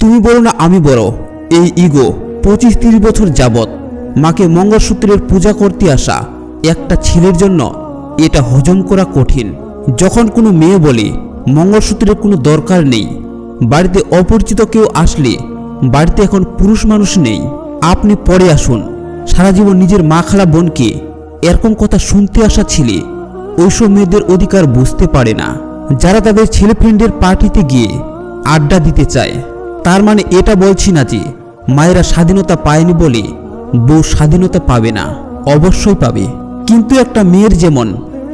তুমি বলো না আমি বড়, এই ইগো 25-30 বছর যাবৎ মাকে মঙ্গলসূত্রের পূজা করতে আসা একটা ছেলের জন্য এটা হজম করা কঠিন। যখন কোনো মেয়ে বলে মঙ্গলসূত্রের কোনো দরকার নেই, বাড়িতে অপরিচিত কেউ আসলে বাড়িতে এখন পুরুষ মানুষ নেই, আপনি পরে আসুন, সারা জীবন নিজের মা খালা বোনকে এরকম কথা শুনতে আসা ছেলে ওইসব মেয়েদের অধিকার বুঝতে পারে না, যারা তাদের ছেলে ফ্রেন্ডের পার্টিতে গিয়ে আড্ডা দিতে চায়। তার মানে এটা বলছি না যে মায়েরা স্বাধীনতা পায়নি বলে বউ স্বাধীনতা পাবে না, অবশ্যই পাবে। কিন্তু একটা মেয়ের যেমন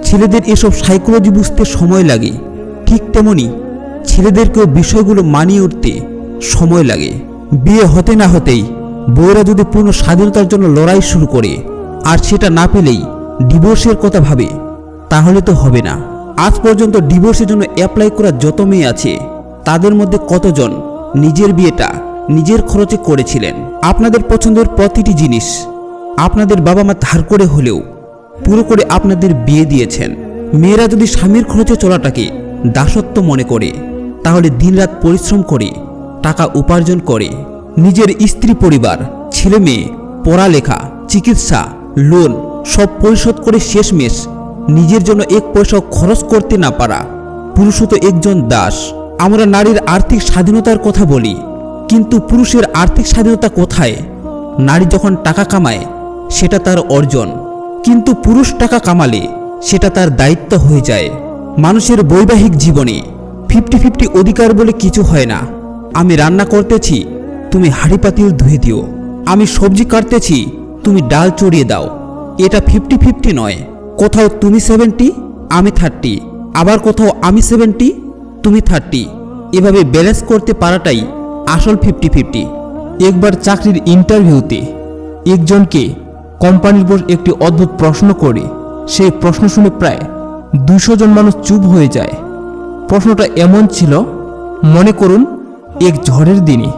ছেলেদের এসব সাইকোলজি বুঝতে সময় লাগে, ঠিক তেমনি ছেলেদেরকেও বিষয়গুলো মানিয়ে উঠতে সময় লাগে। বিয়ে হতে না হতেই বউরা যদি পূর্ণ স্বাধীনতার জন্য লড়াই শুরু করে আর সেটা না পেলেই ডিভোর্সের কথা ভাবে, তাহলে তো হবে না। আজ পর্যন্ত ডিভোর্সের জন্য অ্যাপ্লাই করা যত মেয়ে আছে তাদের মধ্যে কতজন নিজের বিয়েটা নিজের খরচে করেছিলেন? আপনাদের পছন্দের প্রতিটি জিনিস আপনাদের বাবা মা ধার করে হলেও পুরো করে আপনাদের বিয়ে দিয়েছেন। মেয়েরা যদি স্বামীর খরচে চলাটাকে দাসত্ব মনে করে, তাহলে দিনরাত পরিশ্রম করে টাকা উপার্জন করে নিজের স্ত্রী, পরিবার, ছেলে মেয়ে, পড়ালেখা, চিকিৎসা, লোন সব পরিশোধ করে শেষমেশ নিজের জন্য এক পয়সাও খরচ করতে না পারা পুরুষও তো একজন দাস। আমরা নারীর আর্থিক স্বাধীনতার কথা বলি, কিন্তু পুরুষের আর্থিক স্বাধীনতা কোথায়? নারী যখন টাকা কামায় সেটা তার অর্জন, কিন্তু পুরুষ টাকা কামালে সেটা তার দায়িত্ব হয়ে যায়। মানুষের বৈবাহিক জীবনে 50-50 অধিকার বলে কিছু হয় না। আমি রান্না করতেছি, তুমি হাঁড়ি পাতিল ধুয়ে দিও। আমি সবজি কাটতেছি, তুমি ডাল চড়িয়ে দাও। এটা 50-50 নয়। কোথাও তুমি 70, আমি 30, আবার কোথাও আমি 70, তুমি 30। এভাবে ব্যালেন্স করতে পারাটাই আসল 50-50। একবার চাকরির ইন্টারভিউতে একজনকে কোম্পানির বস একটি অদ্ভুত প্রশ্ন করে সেই প্রশ্ন শুনে প্রায় 200 জন মানুষ চুপ হয়ে যায়। প্রশ্নটা এমন ছিল, মনে করুন এক ঝড়ের দিনে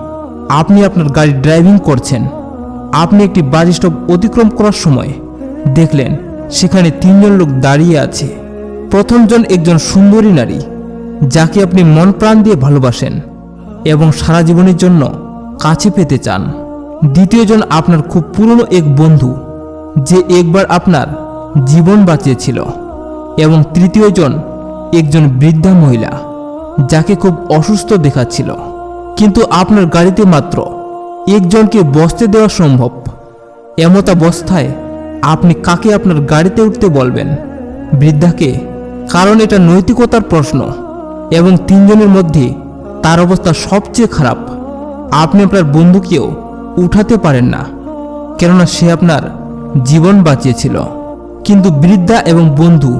আপনি আপনার গাড়ি ড্রাইভিং করছেন। আপনি একটি বাস স্টপ অতিক্রম করার সময় দেখলেন সেখানে 3 জন লোক দাঁড়িয়ে আছে। প্রথমজন একজন সুন্দরী নারী যাকে আপনি মন প্রাণ দিয়ে ভালোবাসেন এবং সারা জীবনের জন্য কাছে পেতে চান। দ্বিতীয়জন আপনার খুব পুরনো এক বন্ধু যে একবার আপনার জীবন বাঁচিয়েছিল। এবং তৃতীয়জন একজন বৃদ্ধা মহিলা যাকে খুব অসুস্থ দেখাচ্ছিল, কিন্তু আপনার গাড়িতে মাত্র একজনকে বসতে দেওয়া সম্ভব। এমতাবস্থায় আপনি কাকে আপনার গাড়িতে উঠতে বলবেন? বৃদ্ধাকে, কারণ এটা নৈতিকতার প্রশ্ন এবং 3 জনের মধ্যে তার অবস্থা সবচেয়ে খারাপ। আপনি আপনার বন্ধুকেও উঠাতে পারেন না, কেননা সে আপনার জীবন বাঁচিয়েছিল। কিন্তু বৃদ্ধা এবং বন্ধু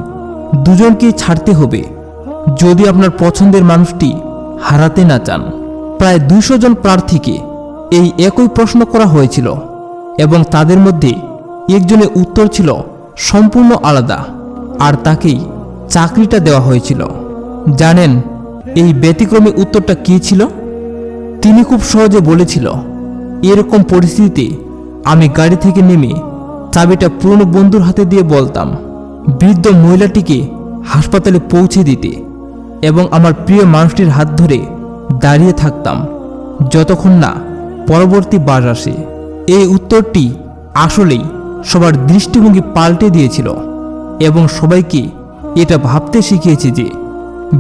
দুজনকেই ছাড়তে হবে যদি আপনার পছন্দের মানুষটি হারাতে না চান। প্রায় 200 জন প্রার্থীকে এই একই প্রশ্ন করা হয়েছিল এবং তাদের মধ্যে একজনের উত্তর ছিল সম্পূর্ণ আলাদা, আর তাকেই চাকরিটা দেওয়া হয়েছিল। জানেন এই ব্যতিক্রমী উত্তরটা কী ছিল? তিনি খুব সহজে বলেছিল, এরকম পরিস্থিতিতে আমি গাড়ি থেকে নেমে চাবিটা পুরনো বন্ধুর হাতে দিয়ে বলতাম বৃদ্ধ মহিলাটিকে হাসপাতালে পৌঁছে দিতে এবং আমার প্রিয় মানুষটির হাত ধরে দাঁড়িয়ে থাকতাম যতক্ষণ না পরবর্তী বাস আসে। এই উত্তরটি আসলেই সবার দৃষ্টিভঙ্গি পাল্টে দিয়েছিল এবং সবাইকে এটা ভাবতে শিখিয়েছে যে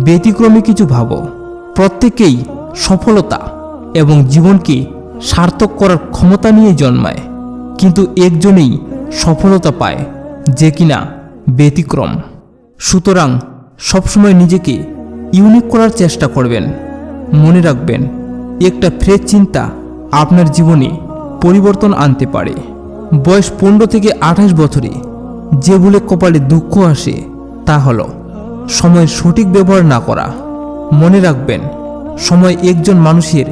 ব্যতিক্রমী কিছু ভাবো। প্রত্যেকেই সফলতা এবং জীবনকে সার্থক করার ক্ষমতা নিয়ে জন্মায়, কিন্তু একজনেই সফলতা পায় যে কিনা ব্যতিক্রম। সুতরাং সবসময় নিজেকে ইউনিক করার চেষ্টা করবেন। মনে রাখবেন, একটা ফ্রেশ চিন্তা আপনার জীবনে পরিবর্তন আনতে পারে। বয়স 15 থেকে 28 বছরে যে ভুলে কপালে দুঃখ আসে তা হলো সময়ের সঠিক ব্যবহার না করা। মনে রাখবেন, সময় একজন মানুষের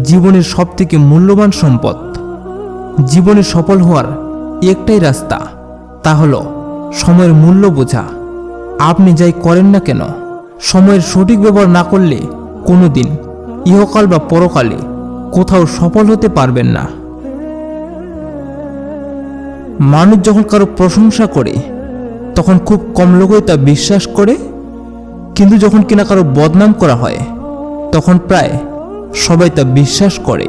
জীবনের সবথেকে মূল্যবান সম্পদ। জীবনে সফল হওয়ার একটাই রাস্তা, তা হলো সময়ের মূল্য বোঝা। আপনি যাই করেন না কেন, সময়ের সঠিক ব্যবহার না করলে কোনোদিন ইহকাল বা পরকালে কোথাও সফল হতে পারবেন না। মানুষ যখন কারো প্রশংসা করে তখন খুব কম লোকই তা বিশ্বাস করে, কিন্তু যখন কিনা কারো বদনাম করা হয় তখন প্রায় সবাই তা বিশ্বাস করে।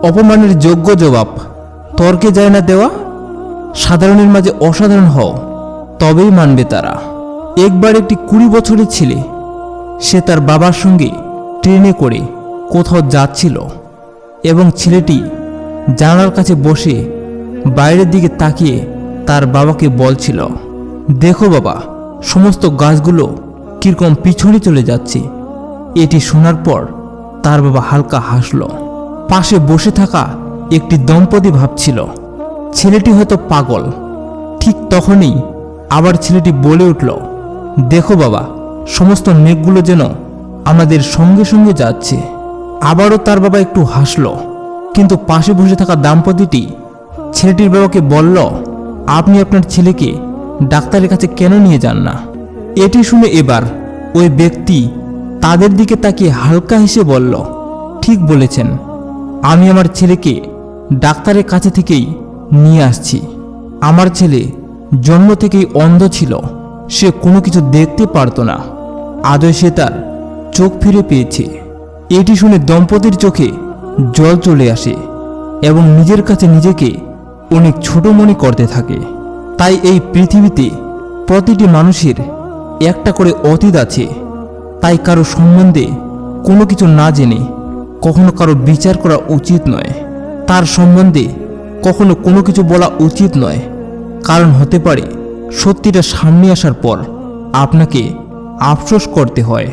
অপমানের যোগ্য জবাব তর্কে যায় না দেওয়া। সাধারণের মাঝে অসাধারণ হও, তবেই মানবে তারা। একবার একটি 20 বছরের ছেলে, সে তার বাবার সঙ্গে ট্রেনে করে কোথাও যাচ্ছিল এবং ছেলেটি জানালার কাছে বসে বাইরের দিকে তাকিয়ে তার বাবাকে বলছিল, দেখো বাবা, সমস্ত গাছগুলো কিরকম পিছনে চলে যাচ্ছে। এটি শোনার পর তার বাবা হালকা হাসল। পাশে বসে থাকা একটি দম্পতি ভাবছিল ছেলেটি হয়তো পাগল। ঠিক তখনই আবার ছেলেটি বলে উঠল, দেখো বাবা, সমস্ত মেঘগুলো যেন আমাদের সঙ্গে সঙ্গে যাচ্ছে। আবারও তার বাবা একটু হাসল, কিন্তু পাশে বসে থাকা দম্পতিটি ছেলেটির বাবাকে বলল, আপনি আপনার ছেলেকে ডাক্তারের কাছে কেন নিয়ে যান না? এটি শুনে এবার ওই ব্যক্তি তাদের দিকে তাকিয়ে হালকা হেসে বলল, ঠিক বলেছেন, আমি আমার ছেলেকে ডাক্তারের কাছে থেকেই নিয়ে আসছি। আমার ছেলে জন্ম থেকেই অন্ধ ছিল, সে কোনো কিছু দেখতে পারত না। আজও সে তার চোখ ফিরে পেয়েছে। এটি শুনে দম্পতির চোখে জল চলে আসে এবং নিজের কাছে নিজেকে অনেক ছোট মনে করতে থাকে। তাই এই পৃথিবীতে প্রতিটি মানুষের একটা করে অতীত আছে। তাই কারো সম্বন্ধে কোনো কিছু না জেনে কখনো কারো বিচার করা উচিত নয়। তার সম্বন্ধে কখনো কোনো কিছু বলা উচিত নয়, কারণ হতে পারে সত্যিটা সামনে আসার পর আপনাকে আফসোস করতে হয়।